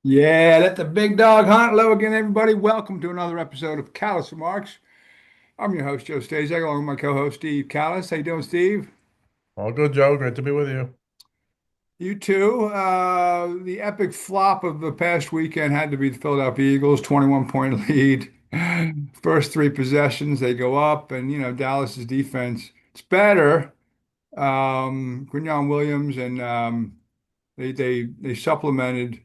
Yeah, let the big dog hunt. Hello again, everybody. Welcome to another episode of Kallas Remarks. I'm your host, Joe Staszak, along with my co-host, Steve Kallas. How you doing, Steve? All good, Joe. Great to be with you. You too. The epic flop of the past weekend had to be the Philadelphia Eagles, 21-point lead. First three possessions, they go up, and Dallas's defense, it's better. Quinyon Williams and they supplemented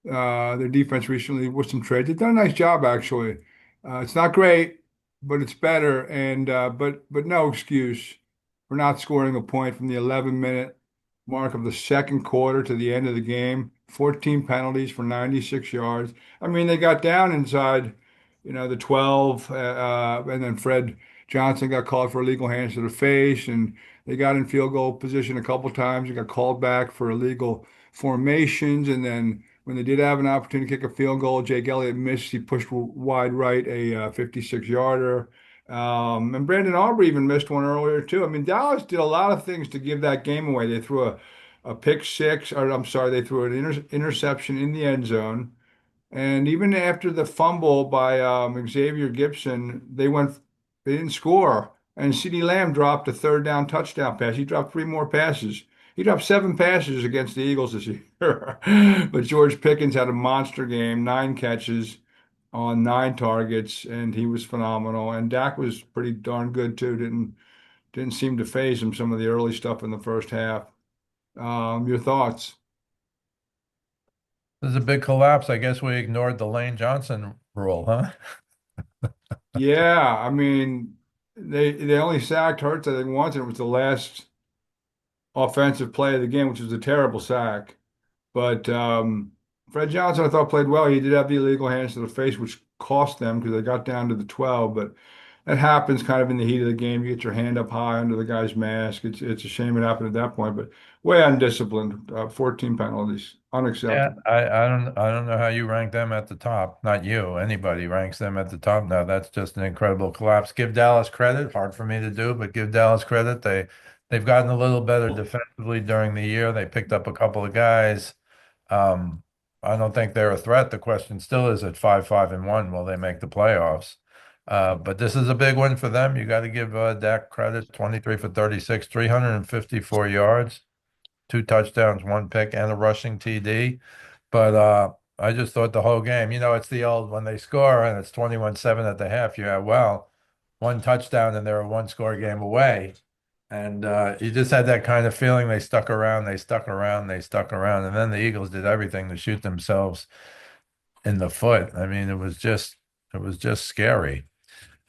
their defense recently with some trades. They've done a nice job actually. It's not great, but it's better. And but no excuse for not scoring a point from the 11-minute mark of the second quarter to the end of the game. 14 penalties for 96 yards. I mean, they got down inside, the 12, and then Fred Johnson got called for illegal hands to the face, and they got in field goal position a couple times. They got called back for illegal formations, and then when they did have an opportunity to kick a field goal, Jake Elliott missed. He pushed wide right a 56-yarder. And Brandon Aubrey even missed one earlier too. I mean, Dallas did a lot of things to give that game away. They threw a pick six, or I'm sorry, they threw an interception in the end zone. And even after the fumble by Xavier Gibson, they didn't score. And CeeDee Lamb dropped a third down touchdown pass. He dropped three more passes. He dropped seven passes against the Eagles this year. But George Pickens had a monster game, nine catches on nine targets, and he was phenomenal. And Dak was pretty darn good too. Didn't seem to phase him some of the early stuff in the first half. Your thoughts? This is a big collapse. I guess we ignored the Lane Johnson rule, huh? Yeah, I mean, they only sacked Hurts, I think, once, and it was the last offensive play of the game, which was a terrible sack. But Fred Johnson, I thought, played well. He did have the illegal hands to the face, which cost them because they got down to the 12. But that happens kind of in the heat of the game. You get your hand up high under the guy's mask. It's a shame it happened at that point, but way undisciplined. 14 penalties, Yeah, unacceptable. I don't know how you rank them at the top. Not you. Anybody ranks them at the top now. That's just an incredible collapse. Give Dallas credit. Hard for me to do, but give Dallas credit. They've gotten a little better defensively during the year. They picked up a couple of guys. Um, I don't think they're a threat. The question still is at 5-5-1, will they make the playoffs? But this is a big win for them. You got to give Dak credit. 23 for 36, 354 yards, two touchdowns, one pick, and a rushing TD. But I just thought the whole game, it's the old when they score and it's 21-7 at the half, you have, well, one touchdown and they're a one score game away. And you just had that kind of feeling they stuck around, they stuck around, they stuck around. And then the Eagles did everything to shoot themselves in the foot. I mean, it was just scary.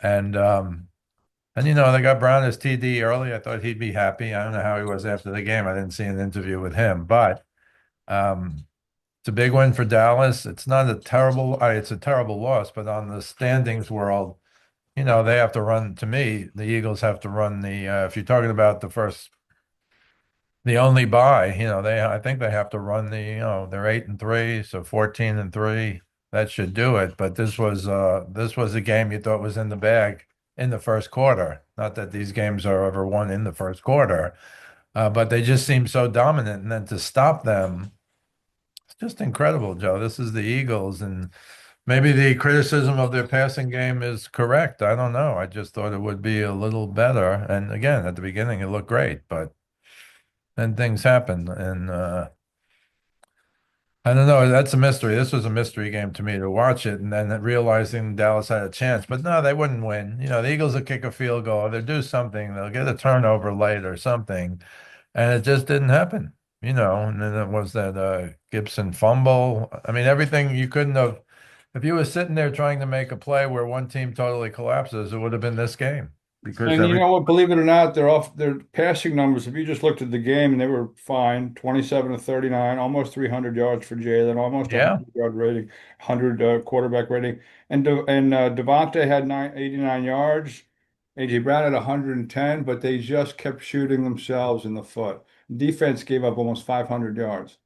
And they got Brown as TD early. I thought he'd be happy. I don't know how he was after the game. I didn't see an interview with him, but um, it's a big win for Dallas. It's a terrible loss, but on the standings world, they have to run, to me, the Eagles have to run if you're talking about the only bye, I think they have to run they're 8-3, so 14-3. That should do it. But this was a game you thought was in the bag in the first quarter. Not that these games are ever won in the first quarter, but they just seem so dominant. And then to stop them, it's just incredible, Joe. This is the Eagles, and maybe the criticism of their passing game is correct. I don't know. I just thought it would be a little better. And again, at the beginning, it looked great, but then things happen, and I don't know. That's a mystery. This was a mystery game to me to watch it, and then realizing Dallas had a chance, but no, they wouldn't win. The Eagles will kick a field goal, they'll do something, they'll get a turnover late or something, and it just didn't happen. And then it was that Gibson fumble. I mean, everything you couldn't have. If you were sitting there trying to make a play where one team totally collapses, it would have been this game because And you every know what? Believe it or not, their passing numbers. If you just looked at the game, and they were fine, 27 to 39, almost 300 yards for Jalen, almost a yeah. 100-yard rating, 100 quarterback rating. And Devontae had 89 yards. AJ Brown had 110, but they just kept shooting themselves in the foot. Defense gave up almost 500 yards.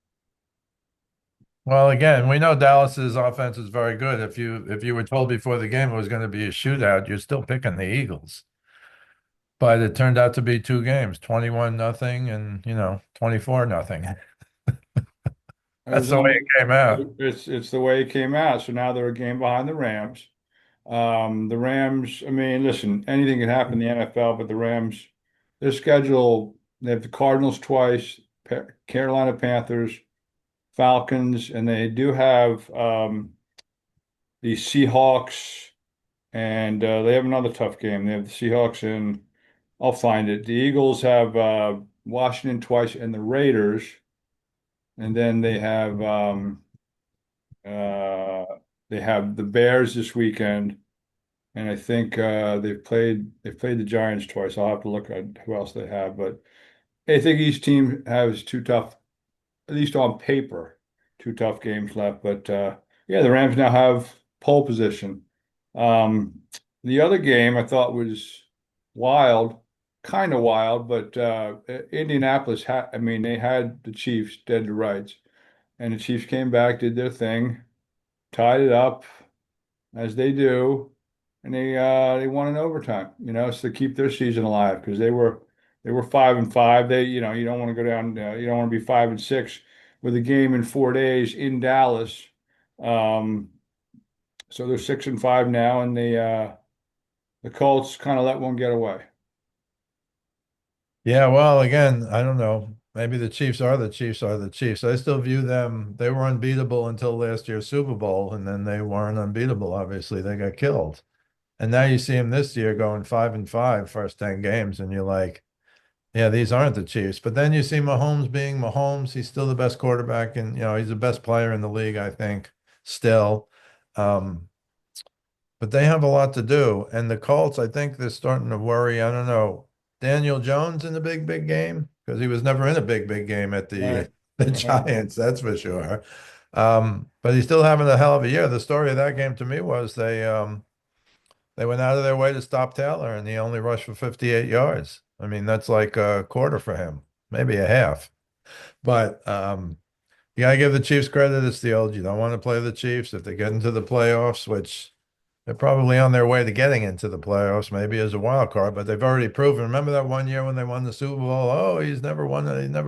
Well, again, we know Dallas's offense is very good. If you were told before the game it was going to be a shootout, you're still picking the Eagles. But it turned out to be two games, 21-0 and 24-0. That's the way it came out. It's the way it came out. So now they're a game behind the Rams. The Rams, I mean, listen, anything can happen in the NFL, but the Rams, their schedule, they have the Cardinals twice, Carolina Panthers, Falcons, and they do have the Seahawks, and they have another tough game. They have the Seahawks, and I'll find it. The Eagles have Washington twice and the Raiders, and then uh, they have the Bears this weekend. And I think they've played the Giants twice. I'll have to look at who else they have, but I think each team has two tough, at least on paper, two tough games left. But yeah, the Rams now have pole position. Um, the other game I thought was wild, kind of wild, but Indianapolis had, I mean, they had the Chiefs dead to rights, and the Chiefs came back, did their thing, tied it up as they do, and they won in overtime. So to keep their season alive because they were 5-5. You don't want to go down. You don't want to be 5-6 with a game in 4 days in Dallas. Um, so they're 6-5 now, and the Colts kind of let one get away. Yeah, well, again, I don't know. Maybe the Chiefs are the Chiefs are the Chiefs. I still view them, they were unbeatable until last year's Super Bowl, and then they weren't unbeatable, obviously. They got killed. And now you see them this year going 5-5 first 10 games, and you're like, yeah, these aren't the Chiefs. But then you see Mahomes being Mahomes. He's still the best quarterback, and he's the best player in the league, I think, still. Um, but they have a lot to do. And the Colts, I think they're starting to worry. I don't know. Daniel Jones in the big game because he was never in a big game at the Right, the right. Giants, that's for sure. But he's still having a hell of a year. The story of that game to me was they went out of their way to stop Taylor, and he only rushed for 58 yards. I mean, that's like a quarter for him, maybe a half. But you gotta give the Chiefs credit. It's the old, you don't want to play the Chiefs if they get into the playoffs, which they're probably on their way to getting into the playoffs, maybe as a wild card, but they've already proven. Remember that one year when they won the Super Bowl? Oh, he's never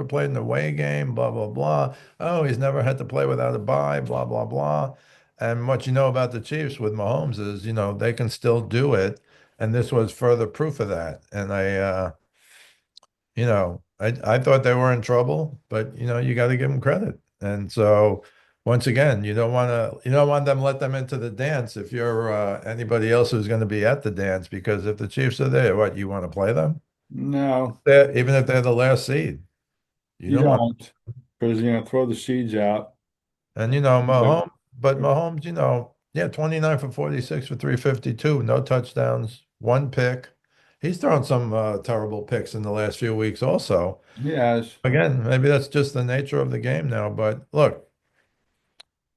played an away game, blah, blah, blah. Oh, he's never had to play without a bye, blah, blah, blah. And what you know about the Chiefs with Mahomes is, they can still do it. And this was further proof of that. And I thought they were in trouble, but you got to give them credit. And so once again, you don't want them let them into the dance if you're anybody else who's going to be at the dance because if the Chiefs are there, what you want to play them? No, Even if they're the last seed, you you don't want. don't, because throw the seeds out. And But Mahomes, yeah, 29 for 46 for 352, no touchdowns, one pick. He's thrown some terrible picks in the last few weeks also. he has, Again, maybe that's just the nature of the game now. But look,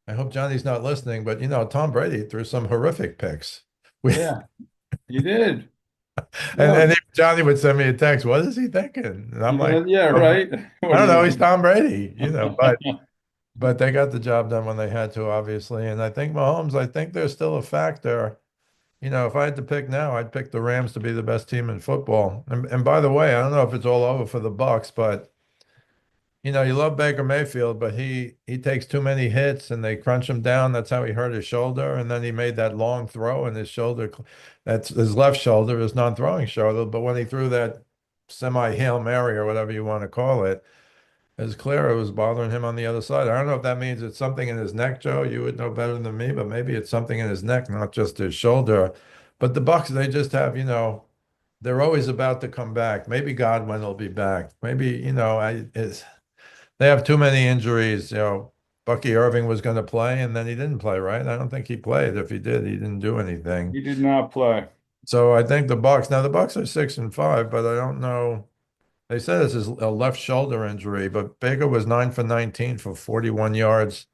I hope Johnny's not listening. But Tom Brady threw some horrific picks. We yeah, he did. and No, even Johnny would send me a text. What is he thinking? And I'm like, yeah, oh, right. I What don't is know. it? He's Tom Brady, but they got the job done when they had to, obviously. And I think Mahomes, I think there's still a factor. If I had to pick now, I'd pick the Rams to be the best team in football. And by the way, I don't know if it's all over for the Bucks, but you love Baker Mayfield, but he takes too many hits and they crunch him down. That's how he hurt his shoulder. And then he made that long throw and his shoulder, that's his left shoulder, his non-throwing shoulder. But when he threw that semi-Hail Mary or whatever you want to call it, it's clear it was bothering him on the other side. I don't know if that means it's something in his neck, Joe. You would know better than me, but maybe it's something in his neck, not just his shoulder. But the Bucks, they just have, they're always about to come back. Maybe Godwin will be back. Maybe, they have too many injuries. Bucky Irving was going to play and then he didn't play, right? I don't think he played. If he did, he didn't do anything. He did not play. So I think the Bucks are 6-5, but I don't know. They said this is a left shoulder injury, but Baker was 9 for 19 for 41 yards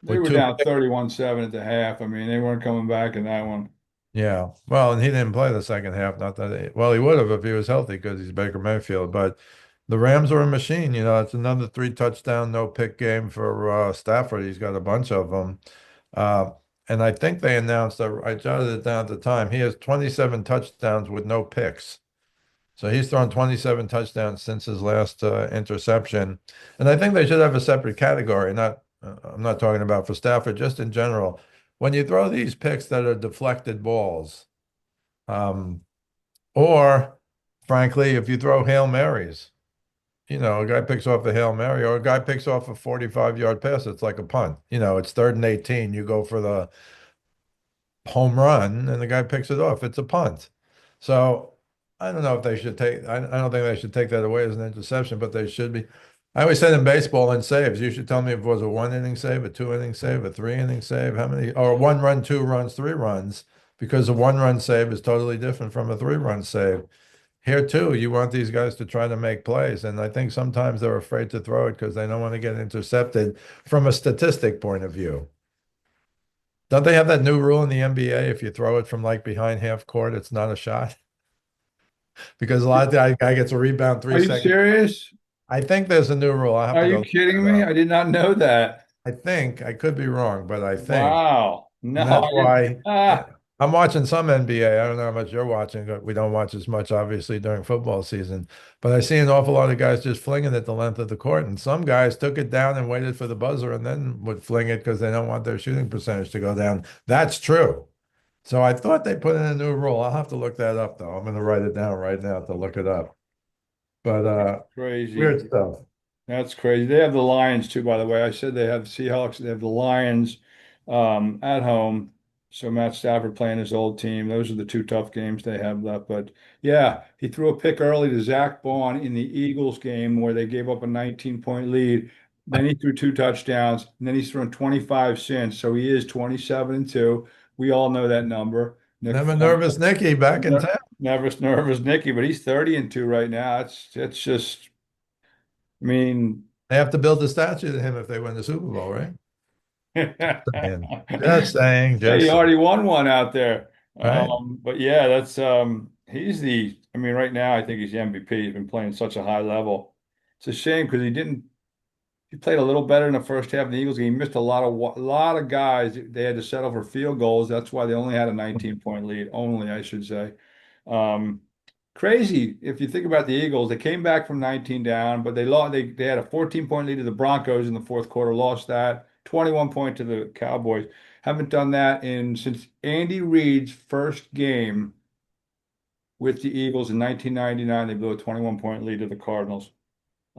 They with were two. down 31-7 at the half. I mean, they weren't coming back in that one. Yeah. Well, and he didn't play the second half. Not that well, he would have if he was healthy because he's Baker Mayfield. But the Rams are a machine. It's another three touchdown, no pick game for Stafford. He's got a bunch of them. Uh, and I think they announced that I jotted it down at the time. He has 27 touchdowns with no picks. So he's thrown 27 touchdowns since his last interception. And I think they should have a separate category, not I'm not talking about for Stafford, just in general. When you throw these picks that are deflected balls, um, or frankly, if you throw Hail Marys, a guy picks off a Hail Mary or a guy picks off a 45-yard pass, it's like a punt. It's 3rd and 18. You go for the home run and the guy picks it off. It's a punt. So I don't know if they should take, I don't think they should take that away as an interception, but they should be. I always said in baseball in saves, you should tell me if it was a 1 inning save, a 2 inning save, a 3 inning save, how many, or 1 run, 2 runs, 3 runs, because a 1 run save is totally different from a 3 run save. Here too, you want these guys to try to make plays, and I think sometimes they're afraid to throw it because they don't want to get intercepted from a statistic point of view. Don't they have that new rule in the NBA? If you throw it from like behind half court, it's not a shot because a lot of the guy gets a rebound three Are you seconds. serious? I think there's a new rule. I have Are to go you look kidding that me? up. I did not know that. I think I could be wrong, but I think. Wow. No, And I that's didn't. why Ah, I'm watching some NBA. I don't know how much you're watching. But we don't watch as much, obviously, during football season. But I see an awful lot of guys just flinging it the length of the court. And some guys took it down and waited for the buzzer and then would fling it because they don't want their shooting percentage to go down. That's true. So I thought they put in a new rule. I'll have to look that up, though. I'm going to write it down right now to look it up. But crazy. weird stuff. That's crazy. They have the Lions too, by the way. I said they have the Seahawks. They have the Lions at home. So Matt Stafford playing his old team. Those are the two tough games they have left. But yeah, he threw a pick early to Zach Baun in the Eagles game where they gave up a 19-point lead. Then he threw two touchdowns, and then he's thrown 25 since. So he is 27-2. We all know that number. Nick Never Foles, nervous Nicky back in town. nervous Nicky, but he's 30-2 right now. It's just, I mean. They have to build a statue to him if they win the Super Bowl, right? Yeah, And just saying, he just saying. already won one out there. Right? But yeah, that's he's the I mean, right now I think he's the MVP. He's been playing such a high level. It's a shame because he played a little better in the first half of the Eagles game. He missed a lot of guys. They had to settle for field goals. That's why they only had a 19-point lead, only I should say. Um, Crazy if you think about the Eagles. They came back from 19 down, but they lost. They had a 14-point lead to the Broncos in the fourth quarter, lost that. 21-point to the Cowboys. Haven't done that in since Andy Reid's first game with the Eagles in 1999. They blew a 21-point lead to the Cardinals.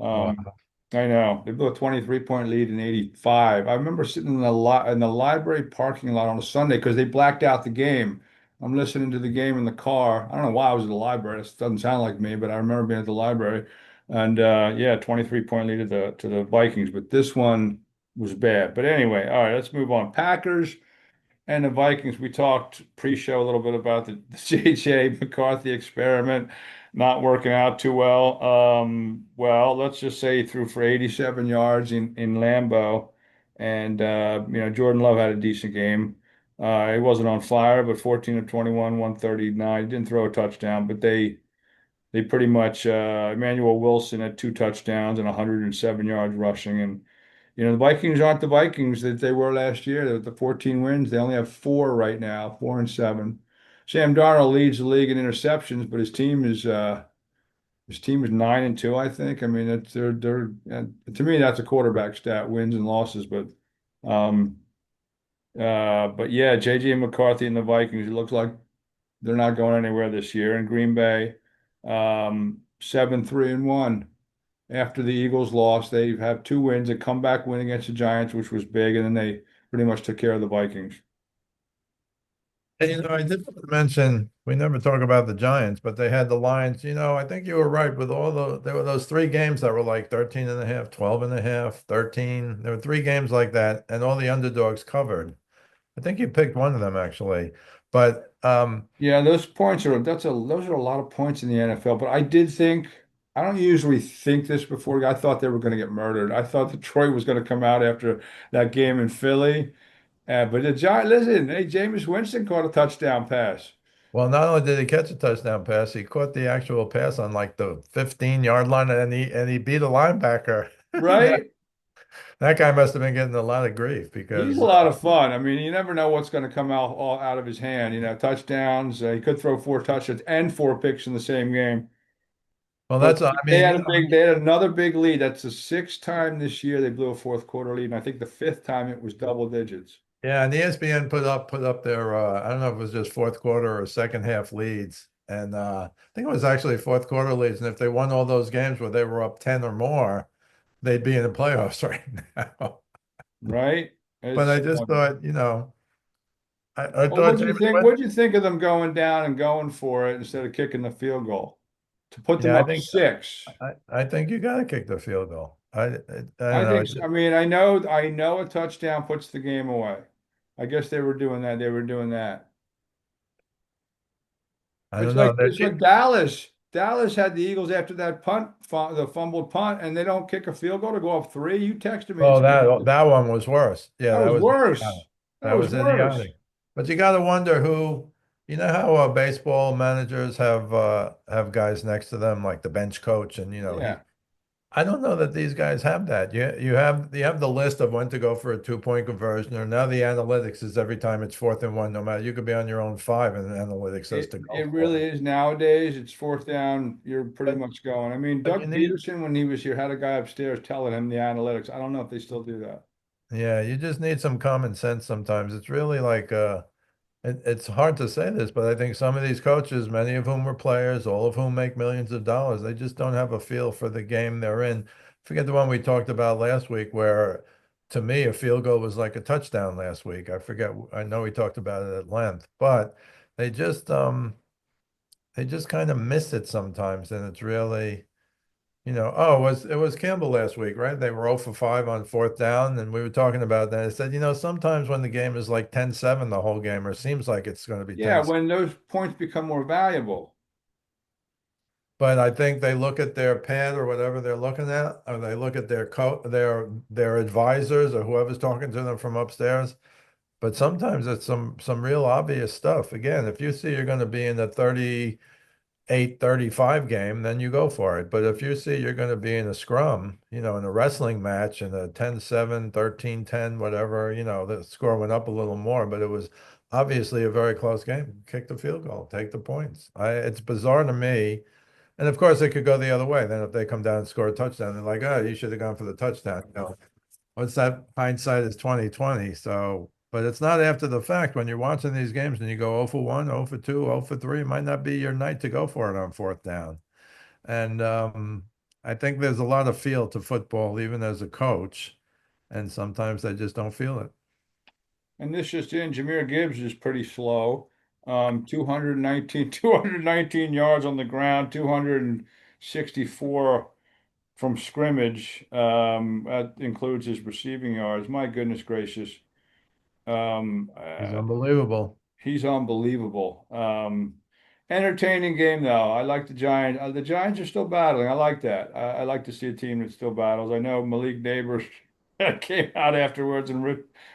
Um, Wow. I know. They blew a 23-point lead in 85. I remember sitting in the library parking lot on a Sunday because they blacked out the game. I'm listening to the game in the car. I don't know why I was at the library. This doesn't sound like me, but I remember being at the library. And yeah, 23-point lead to the Vikings. But this one was bad. But anyway, all right, let's move on. Packers and the Vikings, we talked pre-show a little bit about the J.J. McCarthy experiment not working out too well. Well, let's just say he threw for 87 yards in Lambeau, and Jordan Love had a decent game. He wasn't on fire, but 14 of 21, 139. He didn't throw a touchdown, but they pretty much Emmanuel Wilson had two touchdowns and 107 yards rushing, and the Vikings aren't the Vikings that they were last year. The 14 wins, they only have four right now, 4-7. Sam Darnold leads the league in interceptions, but his team is 9-2, I think. I mean, they're to me that's a quarterback stat, wins and losses. Um, but yeah, JJ McCarthy and the Vikings. It looks like they're not going anywhere this year. In Green Bay, 7-3-1 after the Eagles lost. They have two wins, a comeback win against the Giants, which was big, and then they pretty much took care of the Vikings. And, I did want to mention we never talk about the Giants, but they had the Lions. I think you were right with there were those 3 games that were like 13 and a half, 12 and a half, 13. There were 3 games like that, and all the underdogs covered. I think you picked one of them actually. But Yeah, those are a lot of points in the NFL. But I don't usually think this before. I thought they were going to get murdered. I thought Detroit was going to come out after that game in Philly. But the Giants, listen, hey, Jameis Winston caught a touchdown pass, well, not only did he catch a touchdown pass, he caught the actual pass on like the 15-yard line and he beat a linebacker. That, right? that guy must have been getting a lot of grief He's a because lot of fun. I mean, you never know what's going to come out all out of his hand. Touchdowns. He could throw four touchdowns and four picks in the same game. Well, But that's, I they mean, had they had another big lead. That's the sixth time this year they blew a fourth quarter lead, and I think the fifth time it was double digits. yeah, and ESPN put up their I don't know if it was just fourth quarter or second half leads. And I think it was actually fourth quarter leads. And if they won all those games where they were up 10 or more, they'd be in the playoffs right now. Right? But I It's just thought, I well, thought what'd you James think? Winston. What'd you think of them going down and going for it instead of kicking the field goal to put them Yeah, I up think six? I think you got to kick the field goal. I don't I know. think, I mean, I know a touchdown puts the game away. I guess they were doing that. They were doing that. I It's don't like know. it's like Dallas. Dallas had the Eagles after that the fumbled punt, and they don't kick a field goal to go up three. You texted me and Oh, said that one was worse. Yeah, that that was was idiotic. worse. That That was was worse. idiotic. But you got to wonder who, how baseball managers have guys next to them like the bench coach, and he. Yeah. I don't know that these guys have that. You have the list of when to go for a 2-point conversion, or now the analytics is every time it's 4th and 1, no matter you could be on your own five, and the analytics says It to go it for really it. is nowadays. It's fourth down. You're pretty But much going. I mean, but you Doug need Peterson, when he was here, had a guy upstairs telling him the analytics. I don't know if they still do that. Yeah, you just need some common sense sometimes. It's really like it's hard to say this, but I think some of these coaches, many of whom were players, all of whom make millions of dollars, they just don't have a feel for the game they're in. Forget the one we talked about last week, where to me a field goal was like a touchdown last week. I forget. I know we talked about it at length, but they just um they just kind of miss it sometimes, and it's really. Oh, it was Campbell last week, right? They were 0 for 5 on fourth down, and we were talking about that. I said, sometimes when the game is like 10-7 the whole game, or seems like it's going to be Yeah, 10, when those points become more valuable. but I think they look at their pad or whatever they're looking at, or they look at their advisors or whoever's talking to them from upstairs. But sometimes it's some real obvious stuff. Again, if you see you're going to be in the 38-35 game, then you go for it. But if you see you're going to be in a scrum, in a wrestling match, in a 10-7, 13-10, whatever, the score went up a little more, but it was obviously a very close game. Kick the field goal, take the points. It's bizarre to me. And of course, it could go the other way. Then if they come down and score a touchdown, they're like, "Oh, you should have gone for the touchdown." What's that? Hindsight is 2020. So, but it's not after the fact. When you're watching these games and you go 0 for 1, 0 for 2, 0 for 3, it might not be your night to go for it on fourth down. And I think there's a lot of feel to football, even as a coach, and sometimes I just don't feel it. And this just in, Jahmyr Gibbs is pretty slow. 219 yards on the ground, 264 from scrimmage. That includes his receiving yards. My goodness gracious. Um, He's uh, unbelievable. he's unbelievable. Entertaining game though. I like the Giants. The Giants are still battling. I like that. I like to see a team that still battles. I know Malik Neighbors came out afterwards and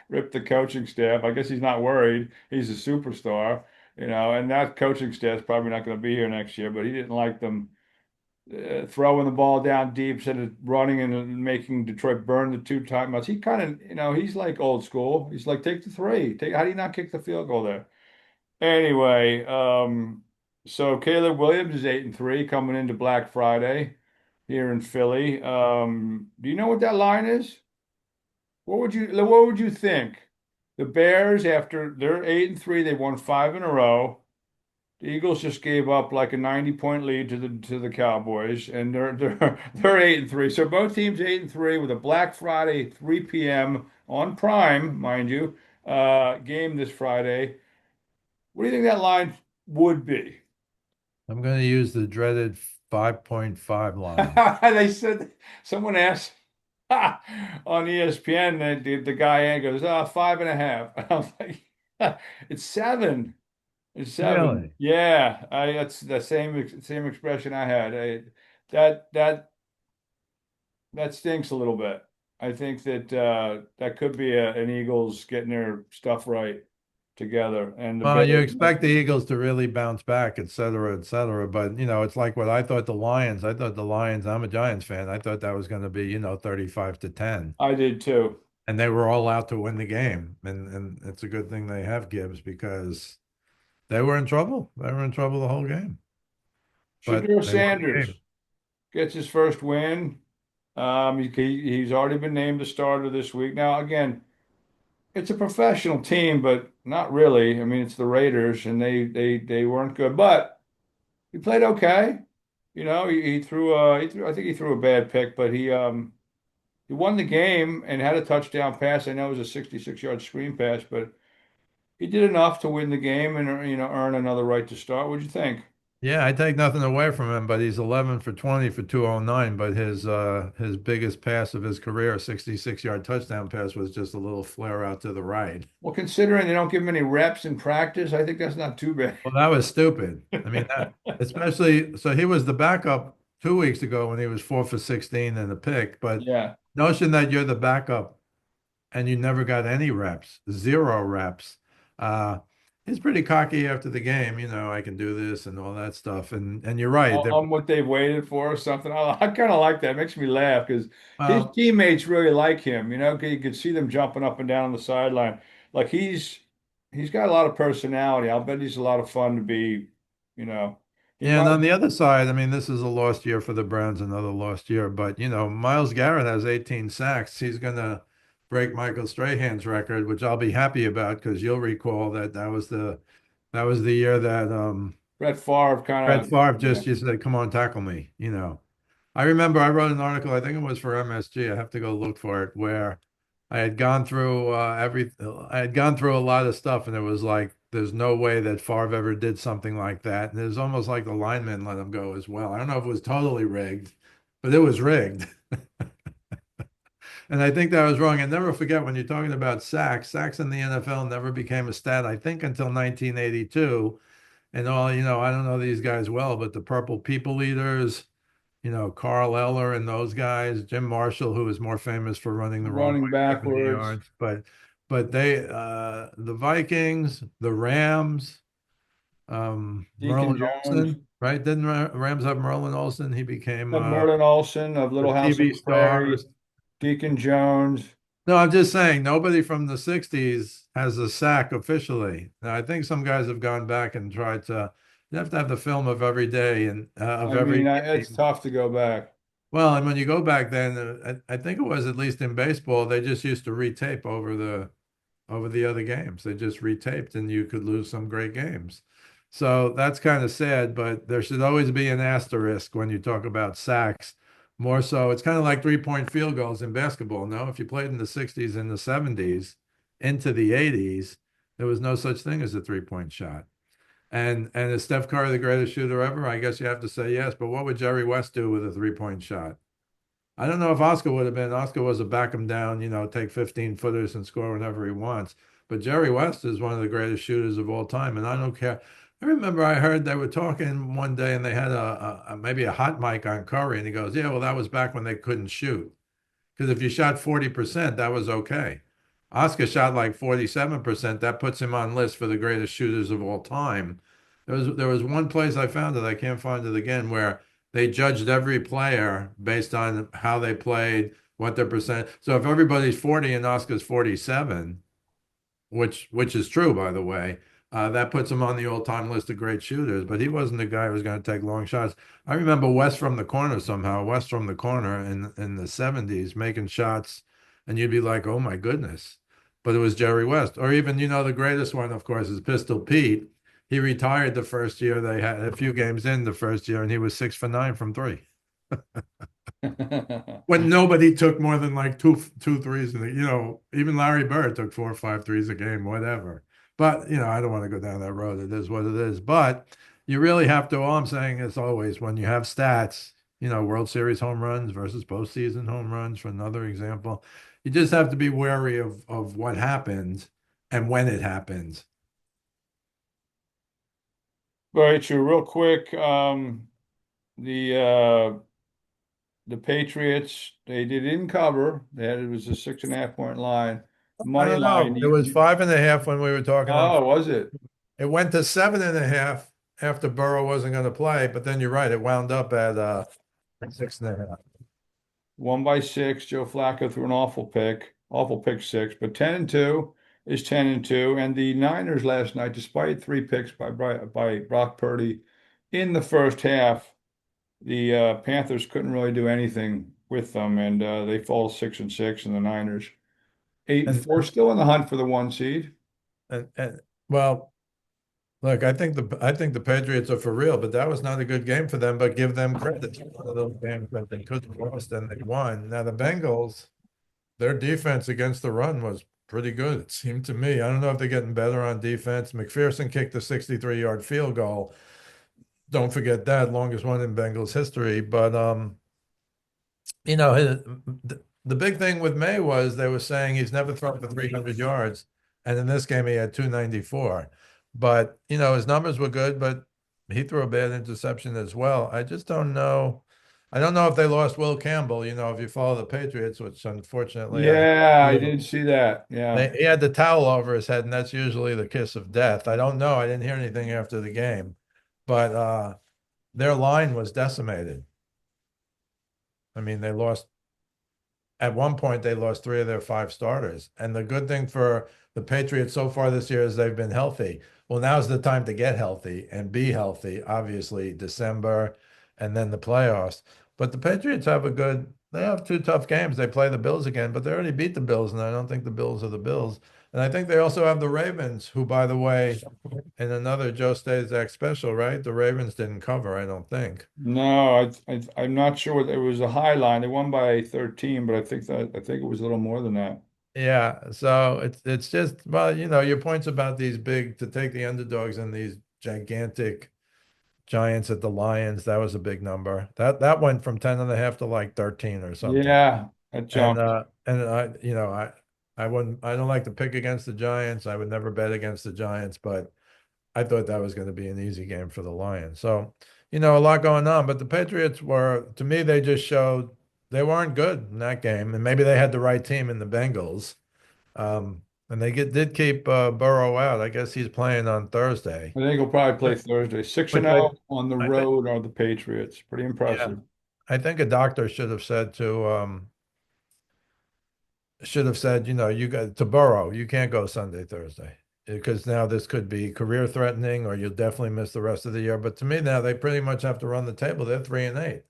ripped the coaching staff. I guess he's not worried. He's a superstar, and that coaching staff's probably not going to be here next year. But he didn't like them throwing the ball down deep instead of running and making Detroit burn the two timeouts. He kind of, he's like old school. He's like, take the three. How do you not kick the field goal there? Anyway, so Caleb Williams is 8-3 coming into Black Friday here in Philly. Do you know what that line is? What would you think? The Bears, after they're 8-3, they won five in a row. The Eagles just gave up like a 90-point lead to the Cowboys, and they're 8-3. So both teams 8-3 with a Black Friday 3 p.m. on Prime, mind you, game this Friday. What do you think that line would be? I'm going to use the dreaded 5.5 line. They said someone asked on ESPN, the guy goes, 5.5. I was like, it's seven. It's seven. Really? Yeah, that's the same expression I had. That that that stinks a little bit. I think that could be an Eagles getting their stuff right together, and the Well, you Bears. expect the Eagles to really bounce back, et cetera, et cetera. But, it's like what I thought the Lions. I thought the Lions, I'm a Giants fan. I thought that was going to be, 35-10. I did too. And they were all out to win the game. And it's a good thing they have Gibbs because they were in trouble. They were in trouble the whole game. But Shador they won the Sanders. game. gets his first win. He's already been named the starter this week. Now, again, it's a professional team, but not really. I mean, it's the Raiders, and they weren't good, but he played okay. I think he threw a bad pick, but he won the game and had a touchdown pass. I know it was a 66-yard screen pass, but he did enough to win the game and earn another right to start. What'd you think? Yeah, I take nothing away from him, but he's 11 for 20 for 209, but his biggest pass of his career, a 66-yard touchdown pass, was just a little flare out to the right. Well, considering they don't give him any reps in practice, I think that's not too bad. Well, that was stupid. I mean, that especially so he was the backup 2 weeks ago when he was 4 for 16 and a pick, but Yeah. notion that you're the backup and you never got any reps, zero reps. Uh, he's pretty cocky after the game, I can do this and all that stuff. And you're right. On what they've waited for or something. I kind of like that. It makes me laugh because his Well, teammates really like him. You could see them jumping up and down on the sideline. Like he's got a lot of personality. I'll bet he's a lot of fun to be. You know, he yeah, and might. on the other side, I mean, this is a lost year for the Browns, another lost year. But Myles Garrett has 18 sacks. He's gonna break Michael Strahan's record, which I'll be happy about because you'll recall that was the year that Brett Favre Brett kind of. Favre Yeah. just used to say, "Come on, tackle me." I remember I wrote an article, I think it was for MSG. I have to go look for it, where I had gone through a lot of stuff, and it was like there's no way that Favre ever did something like that. And it was almost like the linemen let him go as well. I don't know if it was totally rigged, but it was rigged. And I think that was wrong. And never forget when you're talking about sacks in the NFL never became a stat, I think, until 1982. And I don't know these guys well, but the Purple People Eaters, Carl Eller and those guys, Jim Marshall, who is more famous for running the wrong Running way 70 backwards. yards, but the Vikings, the Rams, Deacon Merlin Jones. Olsen, right? Didn't Rams have Merlin Olsen? He became The Merlin Olsen of the Little House on TV the star. Prairie. Deacon Jones. No, I'm just saying nobody from the 60s has a sack officially. Now, I think some guys have gone back and tried to. You have to have the film of every day and of I mean, every it's game. tough to go back. Well, and when you go back then, I think it was at least in baseball, they just used to retape over the other games. They just retaped, and you could lose some great games. So that's kind of sad, but there should always be an asterisk when you talk about sacks. More so, it's kind of like three-point field goals in basketball. No, if you played in the 60s and the 70s into the 80s, there was no such thing as a three-point shot. And is Steph Curry the greatest shooter ever? I guess you have to say yes, but what would Jerry West do with a three-point shot? I don't know if Oscar would have been. Oscar was a back him down, take 15 footers and score whenever he wants. But Jerry West is one of the greatest shooters of all time, and I don't care. I remember I heard they were talking one day, and they had maybe a hot mic on Curry, and he goes, "Yeah, well, that was back when they couldn't shoot." Because if you shot 40%, that was okay. Oscar shot like 47%. That puts him on list for the greatest shooters of all time. There was one place I found it, I can't find it again, where they judged every player based on how they played, what their percent. So if everybody's 40 and Oscar's 47, which is true, by the way. That puts him on the all-time list of great shooters, but he wasn't the guy who was going to take long shots. I remember West from the corner somehow, West from the corner in the 70s making shots, and you'd be like, oh my goodness. But it was Jerry West. Or even, the greatest one, of course, is Pistol Pete. He retired the first year. They had a few games in the first year, and he was 6 for 9 from three when nobody took more than like two threes, and even Larry Bird took 4 or 5 threes a game, whatever. But I don't want to go down that road. It is what it is. But you really have to. All I'm saying is always when you have stats, World Series home runs versus postseason home runs, for another example, you just have to be wary of what happens and when it happens. Very true. Real quick, the uh, the Patriots they didn't cover. It was a 6.5 point line, I money don't line. know. It was 5.5 when we were talking on. Oh, was it It went to 7.5 after Burrow wasn't going to play, but then you're right. It wound up at 6.5. one by six? Joe Flacco threw an awful pick six. But 10-2 is 10-2, and the Niners last night, despite three picks by Brock Purdy in the first half. the Panthers couldn't really do anything with them, and they fall 6-6, and the Niners 8-4, And, still in the hunt for the one seed. and well, look, I think the Patriots are for real, but that was not a good game for them. But give them credit. One of those games that they could have lost and they won. Now the Bengals, their defense against the run was pretty good. It seemed to me. I don't know if they're getting better on defense. McPherson kicked a 63-yard field goal. Don't forget that, longest one in Bengals history. But the big thing with May was they were saying he's never thrown for 300 yards, and in this game he had 294. But his numbers were good, but he threw a bad interception as well. I just don't know. I don't know if they lost Will Campbell. If you follow the Patriots, which unfortunately I Yeah, I do, did see that. Yeah. he had the towel over his head, and that's usually the kiss of death. I don't know. I didn't hear anything after the game, but their line was decimated. I mean, they lost at one point they lost three of their five starters. And the good thing for the Patriots so far this year is they've been healthy. Well, now's the time to get healthy and be healthy. Obviously, December and then the playoffs. But the Patriots they have two tough games. They play the Bills again, but they already beat the Bills, and I don't think the Bills are the Bills. And I think they also have the Ravens, who, by the way, in another Joe Staszak special, right? The Ravens didn't cover, I don't think. No, I'm not sure what it was a high line. They won by 13, but I think it was a little more than that. Yeah, so it's just well, your points about these big to take the underdogs and these gigantic giants at the Lions, that was a big number. That went from 10 and a half to like 13 or something. Yeah, that And jumped. I don't like to pick against the Giants. I would never bet against the Giants, but I thought that was going to be an easy game for the Lions. So, a lot going on, but the Patriots were, to me, they just showed they weren't good in that game, and maybe they had the right team in the Bengals. And they did keep Burrow out. I guess he's playing on Thursday. I think he'll probably play Thursday. 6 and Which 0 on the I think, road are the Patriots. Pretty yeah, impressive. I think a doctor should have said, you got to Burrow, you can't go Sunday, Thursday, because now this could be career threatening, or you'll definitely miss the rest of the year. But to me, now they pretty much have to run the table. They're 3-8.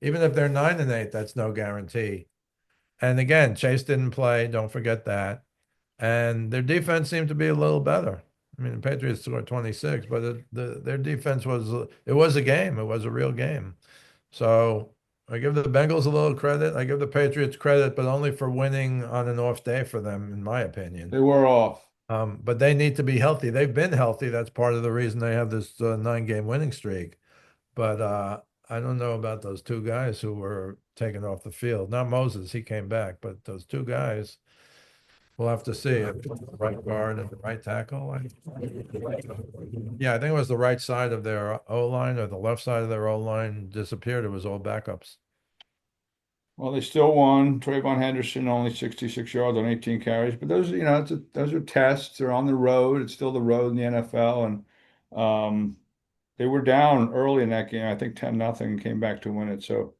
Even if they're 9-8, that's no guarantee. And again, Chase didn't play. Don't forget that. And their defense seemed to be a little better. I mean, the Patriots scored 26, but their defense was a game. It was a real game. So I give the Bengals a little credit. I give the Patriots credit, but only for winning on an off day for them, in my opinion. They were off. But they need to be healthy. They've been healthy. That's part of the reason they have this 9-game winning streak. But I don't know about those two guys who were taken off the field. Not Moses, he came back, but those two guys. We'll have to see. The right guard and the right tackle. Yeah, I think it was the right side of their O line or the left side of their O line disappeared. It was all backups. Well, they still won. Trayvon Henderson only 66 yards on 18 carries, but those are tests. They're on the road. It's still the road in the NFL, and um, they were down early in that game. I think 10-0, came back to win it. So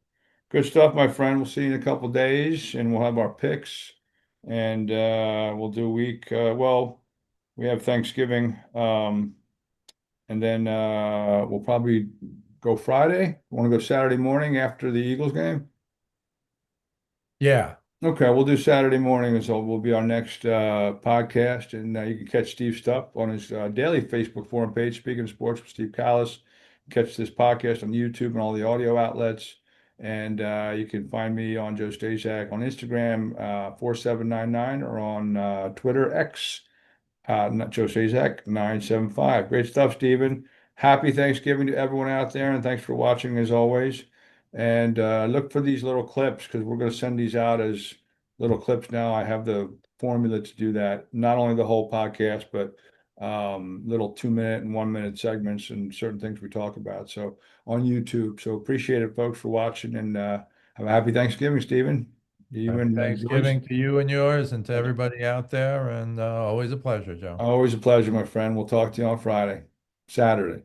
good stuff, my friend. We'll see you in a couple days, and we'll have our picks, and we'll do a week. Well, we have Thanksgiving, and then we'll probably go Friday. Want to go Saturday morning after the Eagles game? Yeah. Okay, we'll do Saturday morning, so will be our next podcast, and you can catch Steve Stupp on his daily Facebook forum page, Speaking of Sports with Steve Kallas. Catch this podcast on YouTube and all the audio outlets, and you can find me on Joe Staszak on Instagram, 4799, or on Twitter X, not Joe Staszak 975. Great stuff, Stephen. Happy Thanksgiving to everyone out there, and thanks for watching as always. And look for these little clips because we're going to send these out as little clips now. I have the formula to do that. Not only the whole podcast, but little 2 minute and 1 minute segments and certain things we talk about. So on YouTube. So appreciate it, folks, for watching, and have a happy Thanksgiving, Stephen. You Happy and Joyce. Thanksgiving to you and yours and to everybody out there. And always a pleasure, Joe. Always a pleasure, my friend. We'll talk to you on Friday, Saturday.